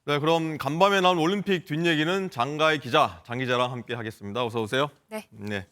네, 그럼 간밤에 나온 올림픽 뒷얘기는 장가희 기자, 장 기자랑 함께 하겠습니다. 어서 오세요. 네. 네.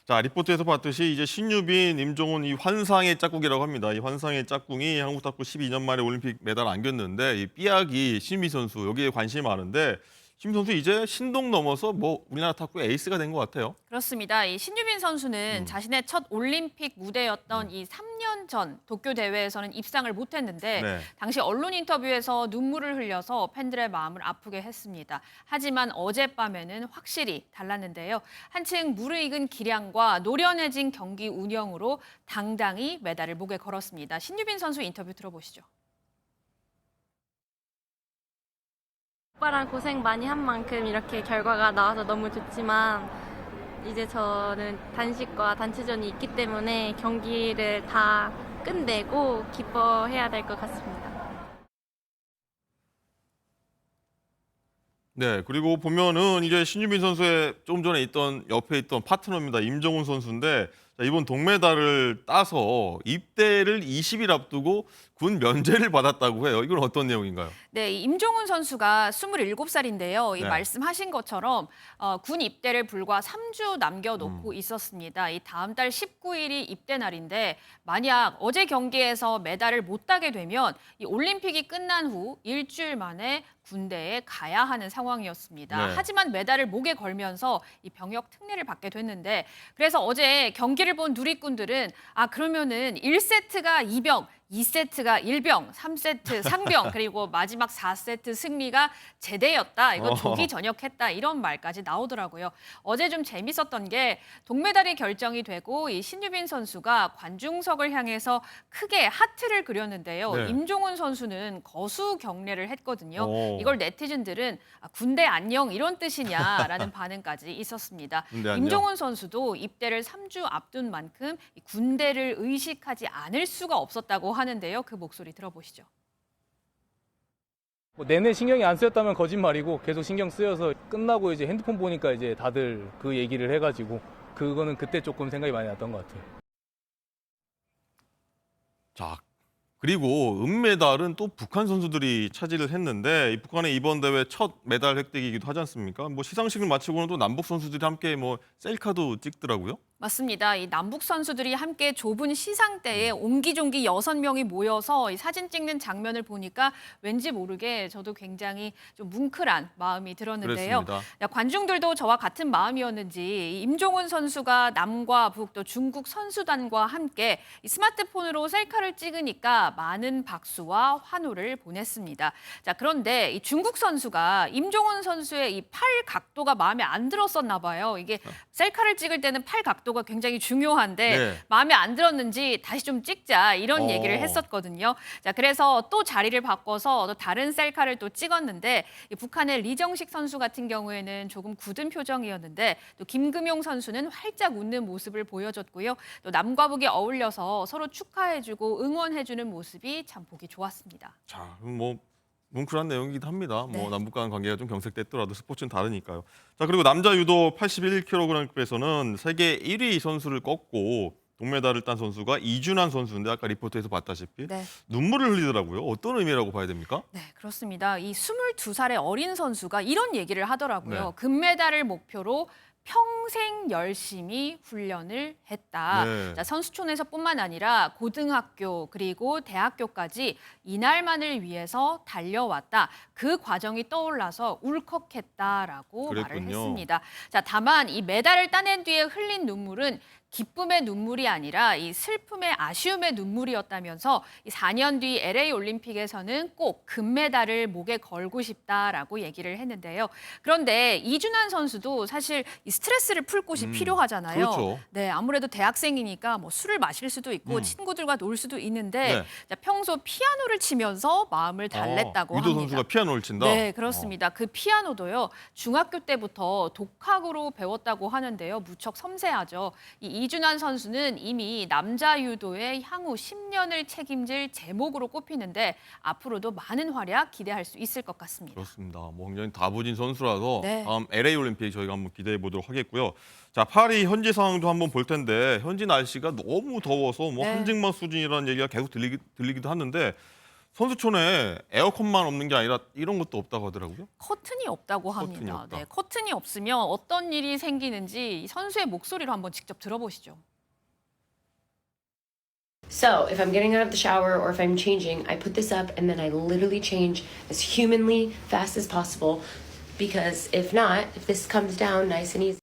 자, 리포트에서 봤듯이 이제 신유빈, 임종훈 이 환상의 짝꿍이라고 합니다. 이 환상의 짝꿍이 한국 탁구 12년 만에 올림픽 메달 안겼는데 이 삐약이 신유빈 선수 여기에 관심이 많은데 신유빈 선수 이제 신동 넘어서 뭐 우리나라 탁구 에이스가 된 것 같아요. 그렇습니다. 이 신유빈 선수는 자신의 첫 올림픽 무대였던 이 3년 전 도쿄 대회에서는 입상을 못했는데 네. 당시 언론 인터뷰에서 눈물을 흘려서 팬들의 마음을 아프게 했습니다. 하지만 어젯밤에는 확실히 달랐는데요. 한층 무르익은 기량과 노련해진 경기 운영으로 당당히 메달을 목에 걸었습니다. 신유빈 선수 인터뷰 들어보시죠. 오빠랑 고생 많이 한 만큼 이렇게 결과가 나와서 너무 좋지만 이제 저는 단식과 단체전이 있기 때문에 경기를 다 끝내고 기뻐해야 될 것 같습니다. 네, 그리고 보면은 이제 신유빈 선수의 조금 전에 옆에 있던 파트너입니다. 임종훈 선수인데 자, 이번 동메달을 따서 입대를 20일 앞두고 군 면제를 받았다고 해요. 이건 어떤 내용인가요? 네, 이 임종훈 선수가 27살인데요. 이 네. 말씀하신 것처럼 군 입대를 불과 3주 남겨놓고 있었습니다. 이 다음 달 19일이 입대 날인데 만약 어제 경기에서 메달을 못 따게 되면 이 올림픽이 끝난 후 일주일 만에 군대에 가야 하는 상황이었습니다. 네. 하지만 메달을 목에 걸면서 이 병역 특례를 받게 됐는데 그래서 어제 경기를 본 누리꾼들은 그러면은 1세트가 2병, 2세트가 1병, 3세트 상병, 그리고 마지막 4세트 승리가 제대였다. 이거 조기전역했다. 이런 말까지 나오더라고요. 어제 좀 재밌었던 게 동메달이 결정이 되고 이 신유빈 선수가 관중석을 향해서 크게 하트를 그렸는데요. 네. 임종훈 선수는 거수 경례를 했거든요. 오. 이걸 네티즌들은 군대 안녕 이런 뜻이냐라는 반응까지 있었습니다. 군대 안녕. 임종훈 선수도 입대를 3주 앞둔 만큼 이 군대를 의식하지 않을 수가 없었다고 하는데요. 그 목소리 들어보시죠. 내내 신경이 안 쓰였다면 거짓말이고 계속 신경 쓰여서 끝나고 이제 핸드폰 보니까 이제 다들 그 얘기를 해가지고 그거는 그때 조금 생각이 많이 났던 것 같아요. 자, 그리고 은메달은 또 북한 선수들이 차지를 했는데 이 북한의 이번 대회 첫 메달 획득이기도 하지 않습니까? 뭐 시상식을 마치고는 또 남북 선수들이 함께 뭐 셀카도 찍더라고요. 맞습니다. 이 남북 선수들이 함께 좁은 시상대에 옹기종기 6명이 모여서 이 사진 찍는 장면을 보니까 왠지 모르게 저도 굉장히 좀 뭉클한 마음이 들었는데요. 그랬습니다. 관중들도 저와 같은 마음이었는지 임종훈 선수가 남과 북 또 중국 선수단과 함께 이 스마트폰으로 셀카를 찍으니까 많은 박수와 환호를 보냈습니다. 자, 그런데 이 중국 선수가 임종훈 선수의 이 팔 각도가 마음에 안 들었었나 봐요. 이게 셀카를 찍을 때는 팔 각도가 굉장히 중요한데 네. 마음에 안 들었는지 다시 좀 찍자 이런 얘기를 어. 했었거든요. 자, 그래서 또 자리를 바꿔서 또 다른 셀카를 또 찍었는데 이 북한의 리정식 선수 같은 경우에는 조금 굳은 표정이었는데 또 김금용 선수는 활짝 웃는 모습을 보여줬고요. 또 남과 북이 어울려서 서로 축하해주고 응원해주는 모습이 참 보기 좋았습니다. 자, 뭐 뭉클한 내용이기도 합니다. 네. 뭐 남북 간 관계가 좀 경색됐더라도 스포츠는 다르니까요. 자, 그리고 남자 유도 81kg급에서는 세계 1위 선수를 꺾고 동메달을 딴 선수가 이준환 선수인데 아까 리포트에서 봤다시피 네. 눈물을 흘리더라고요. 어떤 의미라고 봐야 됩니까? 네, 그렇습니다. 이 22살의 어린 선수가 이런 얘기를 하더라고요. 네. 금메달을 목표로 평생 열심히 훈련을 했다. 네. 자, 선수촌에서뿐만 아니라 고등학교 그리고 대학교까지 이날만을 위해서 달려왔다. 그 과정이 떠올라서 울컥했다라고 말을 그랬군요. 했습니다. 자, 다만 이 메달을 따낸 뒤에 흘린 눈물은 기쁨의 눈물이 아니라 이 슬픔의 아쉬움의 눈물이었다면서 이 4년 뒤 LA 올림픽에서는 꼭 금메달을 목에 걸고 싶다라고 얘기를 했는데요. 그런데 이준환 선수도 사실 이 스트레스를 풀 곳이 필요하잖아요. 그렇죠. 네, 아무래도 대학생이니까 뭐 술을 마실 수도 있고 친구들과 놀 수도 있는데 네. 자, 평소 피아노를 치면서 마음을 달랬다고 유도 합니다. 선수가 피아노를 친다? 네, 그렇습니다. 그 피아노도요, 중학교 때부터 독학으로 배웠다고 하는데요. 무척 섬세하죠. 이 이준환 선수는 이미 남자 유도의 향후 10년을 책임질 제목으로 꼽히는데 앞으로도 많은 활약 기대할 수 있을 것 같습니다. 그렇습니다. 뭐 굉장히 다부진 선수라서 네. 다음 LA 올림픽 저희가 한번 기대해 보도록 하겠고요. 자, 파리 현지 상황도 한번 볼 텐데 현지 날씨가 너무 더워서 뭐 네. 한증막 수준이라는 얘기가 계속 들리기도 하는데 선수촌에 에어컨만 없는 게 아니라 이런 것도 없다고 하더라고요. 커튼이 없다고 커튼이 합니다. 없다. 네, 커튼이 없으면 어떤 일이 생기는지 이 선수의 목소리로 한번 직접 들어보시죠. So, if I'm getting out of the shower or if I'm changing, I put this up and then I literally change as humanly fast as possible because if not, if this comes down nice and easy.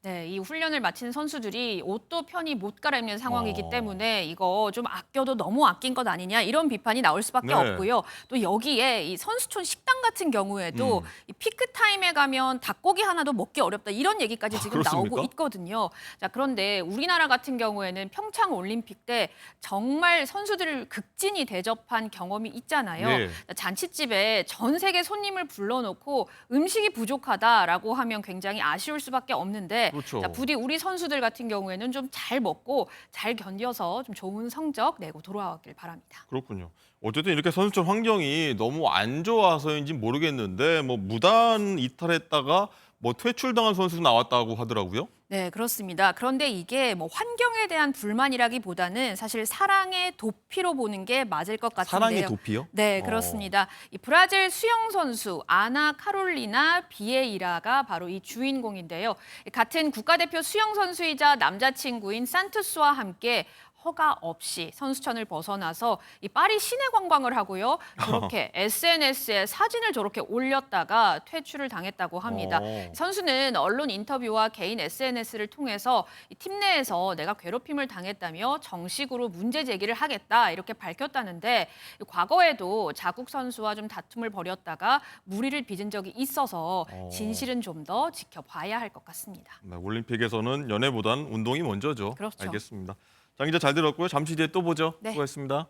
네, 이 훈련을 마친 선수들이 옷도 편히 못 갈아입는 상황이기 때문에 이거 좀 아껴도 너무 아낀 것 아니냐 이런 비판이 나올 수밖에 네. 없고요. 또 여기에 이 선수촌 식당 같은 경우에도 이 피크 타임에 가면 닭고기 하나도 먹기 어렵다 이런 얘기까지 지금 그렇습니까? 나오고 있거든요. 자, 그런데 우리나라 같은 경우에는 평창 올림픽 때 정말 선수들을 극진히 대접한 경험이 있잖아요. 네. 자, 잔칫집에 전 세계 손님을 불러놓고 음식이 부족하다라고 하면 굉장히 아쉬울 수밖에 없는데 그렇죠. 자, 부디 우리 선수들 같은 경우에는 좀 잘 먹고 잘 견뎌서 좀 좋은 성적 내고 돌아왔길 바랍니다. 그렇군요. 어쨌든 이렇게 선수촌 환경이 너무 안 좋아서인지 모르겠는데 뭐 무단 이탈했다가 뭐 퇴출당한 선수도 나왔다고 하더라고요. 네, 그렇습니다. 그런데 이게 뭐 환경에 대한 불만이라기보다는 사실 사랑의 도피로 보는 게 맞을 것 같은데요. 사랑의 도피요? 네, 그렇습니다. 이 브라질 수영 선수 아나 카롤리나 비에이라가 바로 이 주인공인데요. 같은 국가대표 수영 선수이자 남자친구인 산투스와 함께 허가 없이 선수촌을 벗어나서 이 파리 시내 관광을 하고요. 저렇게 SNS에 사진을 저렇게 올렸다가 퇴출을 당했다고 합니다. 선수는 언론 인터뷰와 개인 SNS를 통해서 이 팀 내에서 내가 괴롭힘을 당했다며 정식으로 문제 제기를 하겠다 이렇게 밝혔다는데 과거에도 자국 선수와 좀 다툼을 벌였다가 무리를 빚은 적이 있어서 진실은 좀 더 지켜봐야 할 것 같습니다. 네, 올림픽에서는 연애보단 운동이 먼저죠. 그렇죠. 알겠습니다. 장 기자 잘 들었고요. 잠시 뒤에 또 보죠. 네. 수고했습니다.